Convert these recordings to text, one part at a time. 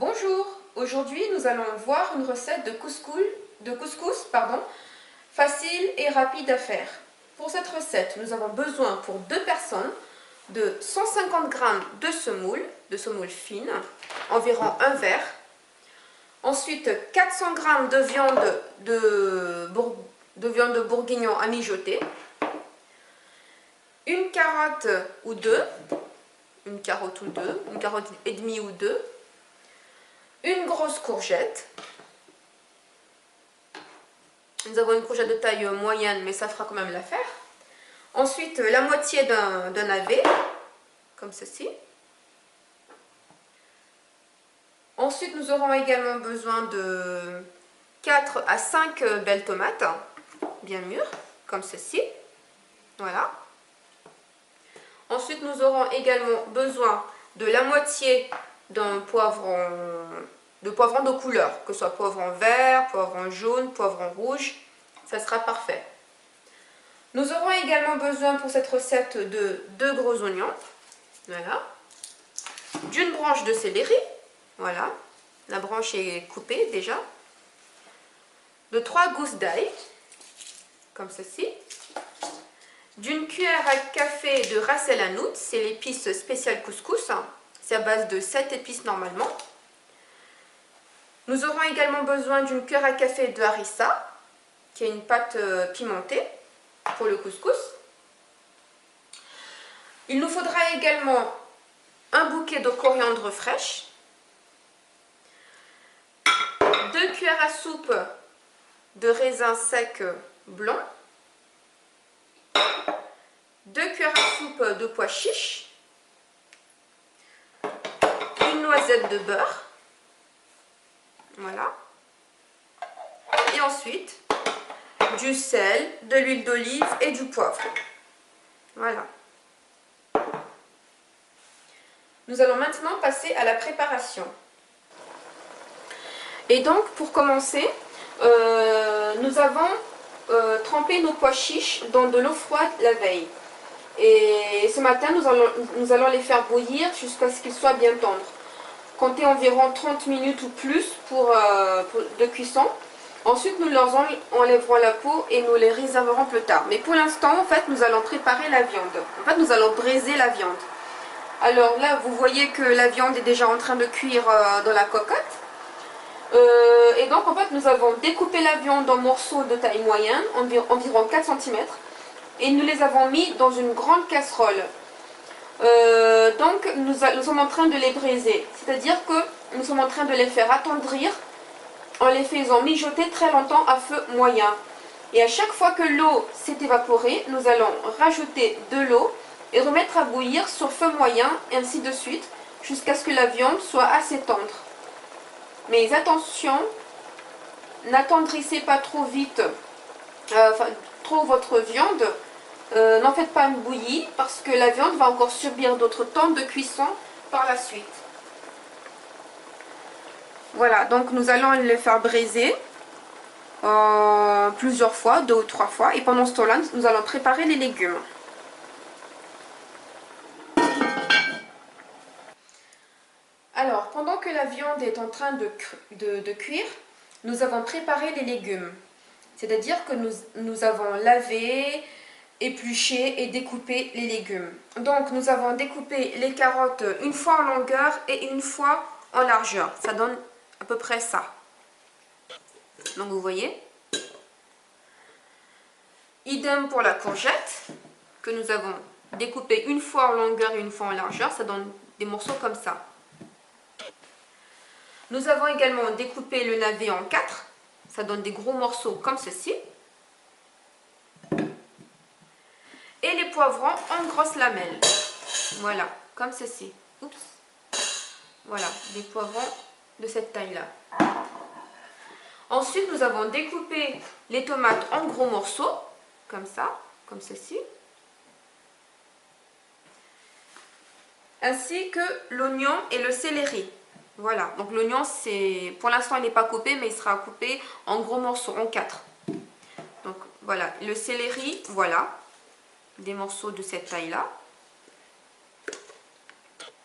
Bonjour, aujourd'hui nous allons voir une recette de couscous, facile et rapide à faire. Pour cette recette, nous avons besoin pour 2 personnes de 150 g de semoule fine, environ un verre. Ensuite 400 g de viande de bourguignon à mijoter, une carotte ou deux, une carotte et demie ou deux, une grosse courgette. Nous avons une courgette de taille moyenne, mais ça fera quand même l'affaire. Ensuite, la moitié d'un navet, comme ceci. Ensuite, nous aurons également besoin de 4 à 5 belles tomates, bien mûres, comme ceci. Voilà. Ensuite, nous aurons également besoin de la moitié d'un poivron de couleur, que ce soit poivron vert, poivron jaune, poivron rouge, ça sera parfait. Nous aurons également besoin pour cette recette de 2 gros oignons, voilà, d'une branche de céleri, voilà, la branche est coupée déjà, de 3 gousses d'ail, comme ceci, d'une cuillère à café de ras el hanout, c'est l'épice spéciale couscous, c'est à base de 7 épices normalement. Nous aurons également besoin d'une cuillère à café de harissa, qui est une pâte pimentée pour le couscous. Il nous faudra également un bouquet de coriandre fraîche, 2 cuillères à soupe de raisins secs blancs, 2 cuillères à soupe de pois chiches, une noisette de beurre, voilà, et ensuite du sel, de l'huile d'olive et du poivre. Voilà. Nous allons maintenant passer à la préparation. Et donc, pour commencer, nous avons trempé nos pois chiches dans de l'eau froide la veille. Et ce matin, nous allons les faire bouillir jusqu'à ce qu'ils soient bien tendres. Comptez environ 30 minutes ou plus de cuisson. Ensuite, nous leur enlèverons la peau et nous les réserverons plus tard. Mais pour l'instant, en fait, nous allons préparer la viande. En fait, nous allons braiser la viande. Alors là, vous voyez que la viande est déjà en train de cuire dans la cocotte. Et donc, en fait, nous avons découpé la viande en morceaux de taille moyenne, environ 4 cm. Et nous les avons mis dans une grande casserole. Donc, nous sommes en train de les braiser. C'est-à-dire que nous sommes en train de les faire attendrir en les faisant mijoter très longtemps à feu moyen. Et à chaque fois que l'eau s'est évaporée, nous allons rajouter de l'eau et remettre à bouillir sur feu moyen, et ainsi de suite, jusqu'à ce que la viande soit assez tendre. Mais attention, n'attendrissez pas trop vite, trop votre viande, n'en faites pas une bouillie, parce que la viande va encore subir d'autres temps de cuisson par la suite. Voilà, donc nous allons les faire braiser plusieurs fois, 2 ou 3 fois. Et pendant ce temps-là, nous allons préparer les légumes. Alors, pendant que la viande est en train de cuire, nous avons préparé les légumes. C'est-à-dire que nous avons lavé, épluché et découpé les légumes. Donc, nous avons découpé les carottes une fois en longueur et une fois en largeur. Ça donne à peu près ça. Donc vous voyez. Idem pour la courgette, que nous avons découpée une fois en longueur et une fois en largeur. Ça donne des morceaux comme ça. Nous avons également découpé le navet en 4. Ça donne des gros morceaux comme ceci. Et les poivrons en grosses lamelles. Voilà, comme ceci. Oups. Voilà, des poivrons de cette taille-là. Ensuite, nous avons découpé les tomates en gros morceaux, comme ça, comme ceci. Ainsi que l'oignon et le céleri. Voilà, donc l'oignon, pour l'instant, il n'est pas coupé, mais il sera coupé en gros morceaux, en 4. Donc voilà, le céleri, voilà, des morceaux de cette taille-là.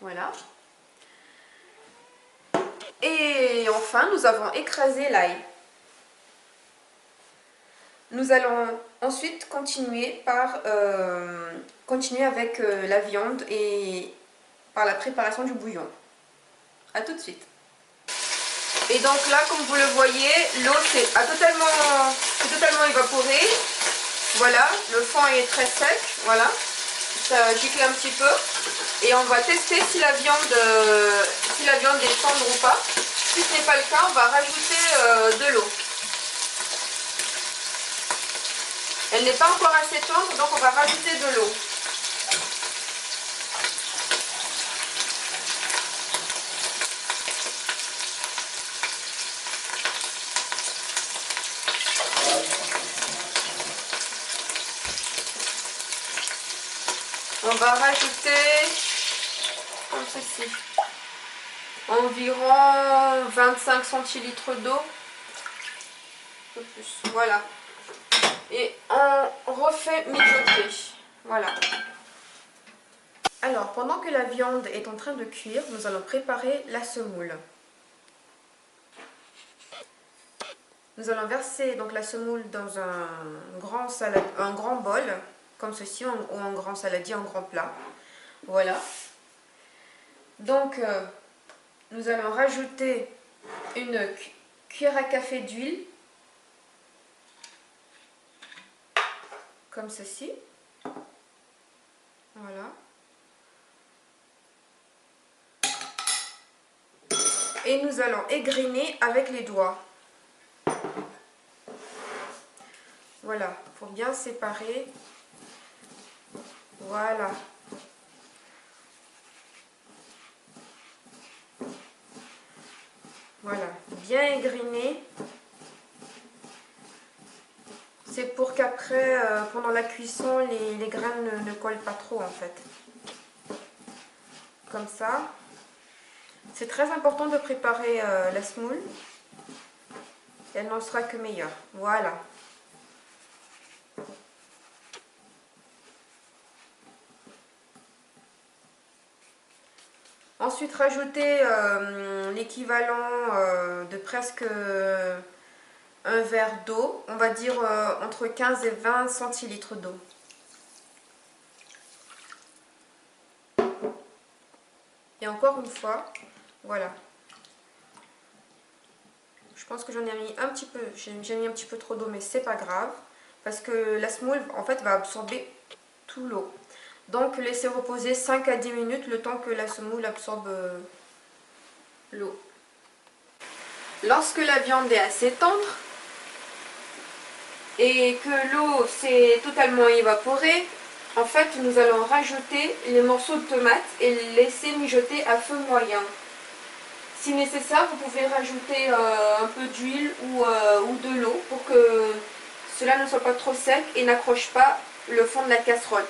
Voilà. Et enfin, nous avons écrasé l'ail. Nous allons ensuite continuer avec la viande et par la préparation du bouillon. A tout de suite. Et donc là, comme vous le voyez, l'eau a totalement évaporé. Voilà, le fond est très sec. Voilà, ça gicle un petit peu. Et on va tester si la viande est tendre ou pas. Si ce n'est pas le cas, on va rajouter de l'eau. Elle n'est pas encore assez tendre, donc on va rajouter de l'eau. On va rajouter, comme ceci, environ 25 centilitres d'eau. Un peu plus, voilà. Et on refait mijoter. Voilà. Alors, pendant que la viande est en train de cuire, nous allons préparer la semoule. Nous allons verser donc la semoule dans un grand bol, comme ceci, ou un grand saladier, un grand plat. Voilà. Donc, nous allons rajouter une cuillère à café d'huile, comme ceci. Voilà. Et nous allons égrainer avec les doigts. Voilà, pour bien séparer. Voilà. Voilà, bien égrainer. C'est pour qu'après, pendant la cuisson, les graines ne collent pas trop en fait. Comme ça. C'est très important de préparer la semoule. Elle n'en sera que meilleure. Voilà. Ensuite, rajouter l'équivalent de presque un verre d'eau. On va dire entre 15 et 20 centilitres d'eau. Et encore une fois, voilà. Je pense que j'en ai mis un petit peu, j'ai mis un petit peu trop d'eau, mais c'est pas grave. Parce que la semoule, en fait, va absorber tout l'eau. Donc, laissez reposer 5 à 10 minutes le temps que la semoule absorbe l'eau. Lorsque la viande est assez tendre et que l'eau s'est totalement évaporée, en fait, nous allons rajouter les morceaux de tomates et les laisser mijoter à feu moyen. Si nécessaire, vous pouvez rajouter un peu d'huile ou de l'eau pour que cela ne soit pas trop sec et n'accroche pas le fond de la casserole.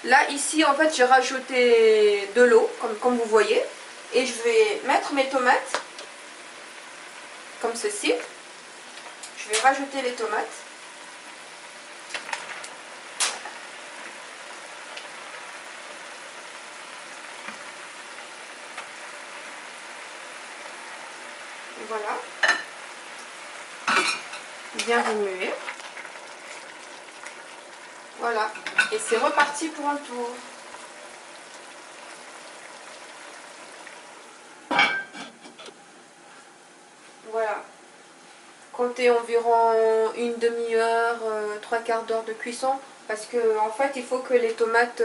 Là, ici, en fait, j'ai rajouté de l'eau, comme vous voyez. Et je vais mettre mes tomates, comme ceci. Je vais rajouter les tomates. Voilà. Bien remuer. Voilà. Et c'est reparti pour un tour. Voilà. Comptez environ une demi-heure, 3/4 d'heure de cuisson. Parce que en fait, il faut que les tomates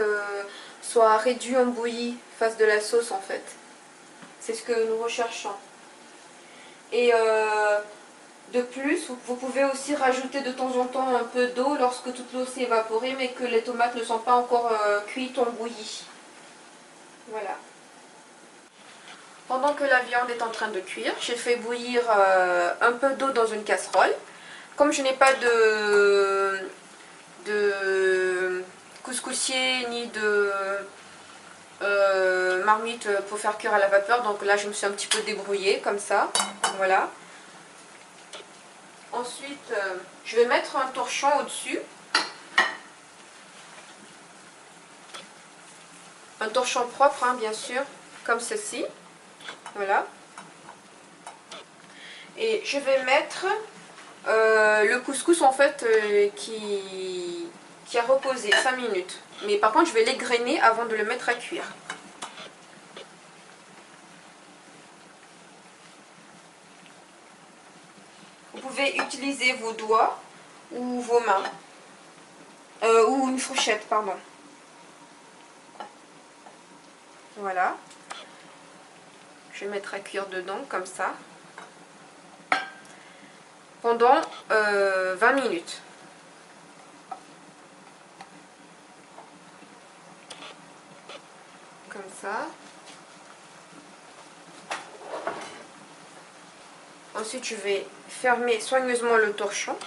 soient réduites en bouillie, fassent de la sauce en fait. C'est ce que nous recherchons. Et de plus, vous pouvez aussi rajouter de temps en temps un peu d'eau lorsque toute l'eau s'est évaporée, mais que les tomates ne sont pas encore cuites en bouillie. Voilà. Pendant que la viande est en train de cuire, j'ai fait bouillir un peu d'eau dans une casserole. Comme je n'ai pas de couscoussier ni de marmite pour faire cuire à la vapeur, donc là je me suis un petit peu débrouillée comme ça. Voilà. Ensuite, je vais mettre un torchon au-dessus. Un torchon propre, hein, bien sûr, comme ceci. Voilà. Et je vais mettre le couscous en fait qui a reposé 5 minutes. Mais par contre je vais l'égrainer avant de le mettre à cuire. Vous pouvez utiliser vos doigts ou vos mains. Ou une fourchette, pardon. Voilà. Je vais mettre à cuire dedans comme ça. Pendant 20 minutes. Comme ça. Ensuite, je vais fermer soigneusement le torchon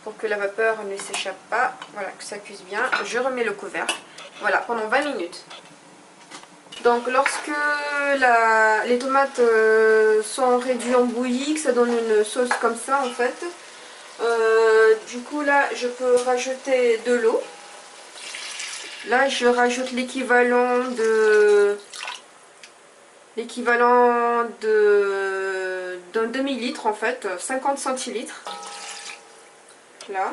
pour que la vapeur ne s'échappe pas. Voilà, que ça cuise bien. Je remets le couvercle. Voilà, pendant 20 minutes. Donc, lorsque les tomates sont réduites en bouillie, que ça donne une sauce comme ça, en fait, du coup, là, je peux rajouter de l'eau. Là, je rajoute l'équivalent d'un demi-litre en fait, 50 centilitres. Là.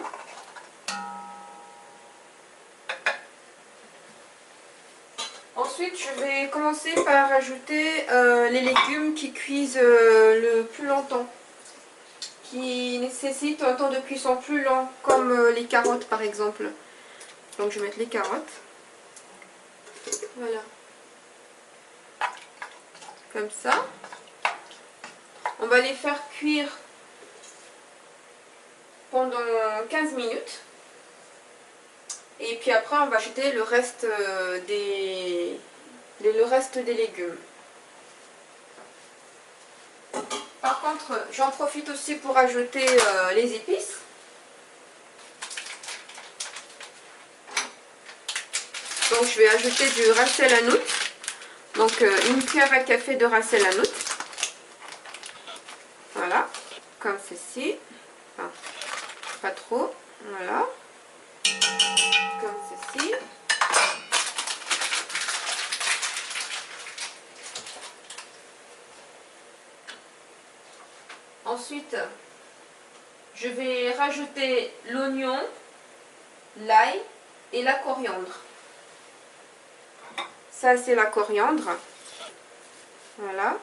Ensuite, je vais commencer par ajouter les légumes qui cuisent le plus longtemps, qui nécessitent un temps de cuisson plus lent, comme les carottes par exemple. Donc, je vais mettre les carottes. Voilà. Comme ça. On va les faire cuire pendant 15 minutes. Et puis après, on va ajouter le reste des légumes. Par contre, j'en profite aussi pour ajouter les épices. Donc je vais ajouter du ras el hanout. Donc une cuillère à café de ras el hanout. Voilà, comme ceci. Enfin, pas trop. Voilà. Comme ceci. Ensuite, je vais rajouter l'oignon, l'ail et la coriandre. Ça, c'est la coriandre. Voilà.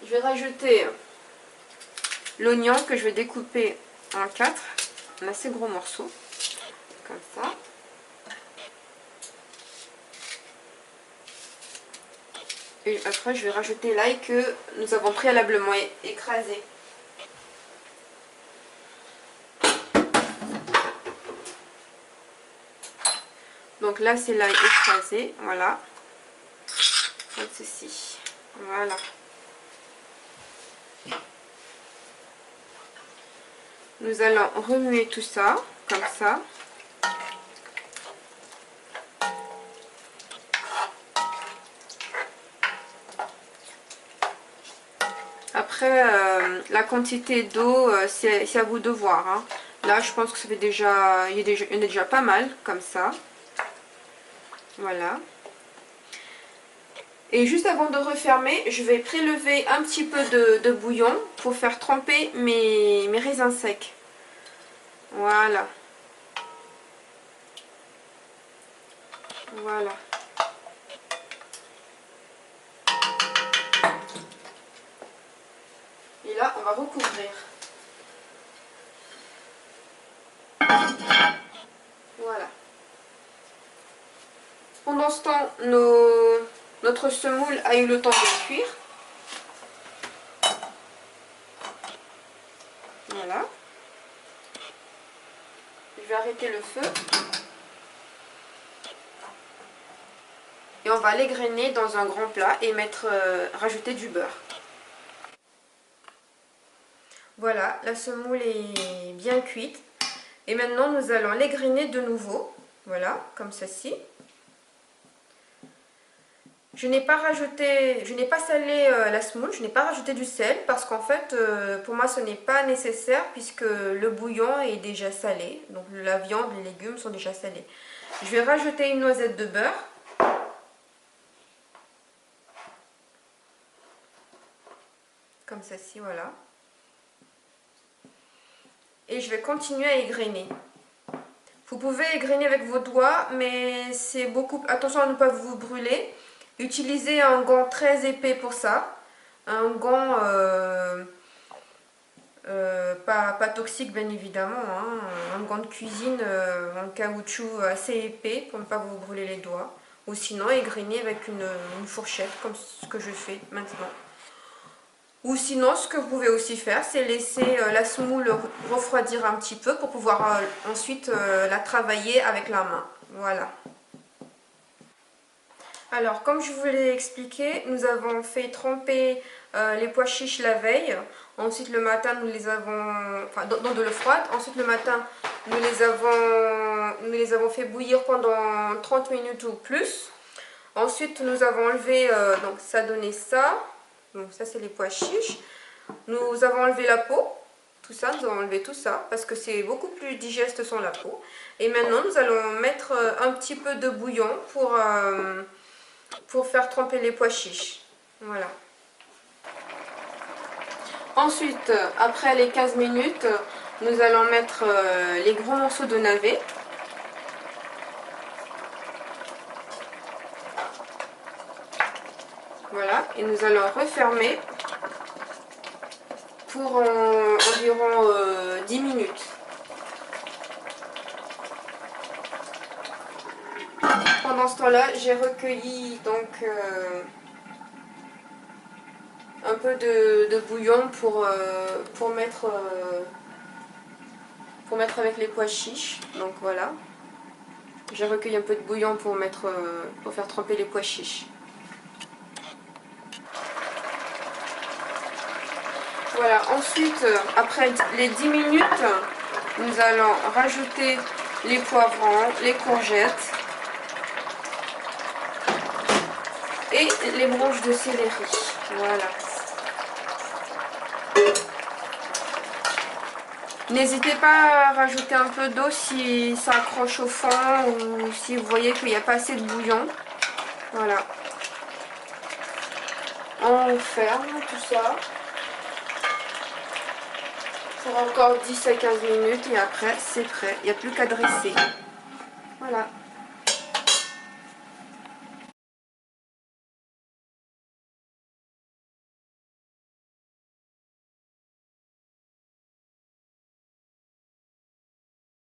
Je vais rajouter l'oignon que je vais découper en 4, en assez gros morceaux, comme ça. Et après, je vais rajouter l'ail que nous avons préalablement écrasé. Donc là, c'est l'ail écrasé, voilà. Comme ceci. Voilà. Nous allons remuer tout ça, comme ça. Après, la quantité d'eau, c'est à vous de voir. Hein. Là, je pense que ça fait déjà, il y en a déjà pas mal, comme ça. Voilà. Et juste avant de refermer, je vais prélever un petit peu de bouillon pour faire tremper mes raisins secs. Voilà. Voilà. Et là, on va recouvrir. Voilà. Pendant ce temps, notre semoule a eu le temps de cuire. Voilà. Je vais arrêter le feu. Et on va l'égrainer dans un grand plat et rajouter du beurre. Voilà, la semoule est bien cuite. Et maintenant, nous allons l'égrainer de nouveau. Voilà, comme ceci. Je n'ai pas salé la semoule, je n'ai pas rajouté du sel parce qu'en fait, pour moi, ce n'est pas nécessaire puisque le bouillon est déjà salé. Donc la viande, les légumes sont déjà salés. Je vais rajouter une noisette de beurre. comme ceci, voilà. Et je vais continuer à égrener. Vous pouvez égrener avec vos doigts, mais c'est beaucoup... Attention à ne pas vous brûler. Utilisez un gant très épais pour ça. Un gant pas toxique, bien évidemment. Hein. Un gant de cuisine en caoutchouc assez épais pour ne pas vous brûler les doigts. Ou sinon, égrener avec une fourchette, comme ce que je fais maintenant. Ou sinon, ce que vous pouvez aussi faire, c'est laisser la semoule refroidir un petit peu pour pouvoir ensuite la travailler avec la main. Voilà. Alors, comme je vous l'ai expliqué, nous avons fait tremper les pois chiches la veille. Ensuite, le matin, nous les avons... Enfin, dans de l'eau froide. Ensuite, le matin, nous les avons fait bouillir pendant 30 minutes ou plus. Ensuite, nous avons enlevé... donc, ça donnait ça. Donc ça c'est les pois chiches. Nous avons enlevé la peau, tout ça, nous avons enlevé tout ça parce que c'est beaucoup plus digeste sans la peau. Et maintenant nous allons mettre un petit peu de bouillon pour faire tremper les pois chiches. Voilà. Ensuite, après les 15 minutes, nous allons mettre les gros morceaux de navet. Voilà, et nous allons refermer pour environ 10 minutes. Pendant ce temps-là, j'ai recueilli donc un peu de bouillon pour mettre avec les pois chiches. Donc voilà, j'ai recueilli un peu de bouillon pour faire tremper les pois chiches. Voilà, ensuite, après les 10 minutes, nous allons rajouter les poivrons, les courgettes et les branches de céleri. Voilà. N'hésitez pas à rajouter un peu d'eau si ça accroche au fond ou si vous voyez qu'il n'y a pas assez de bouillon. Voilà. On ferme tout ça. Pour encore 10 à 15 minutes et après c'est prêt, il n'y a plus qu'à dresser. Voilà.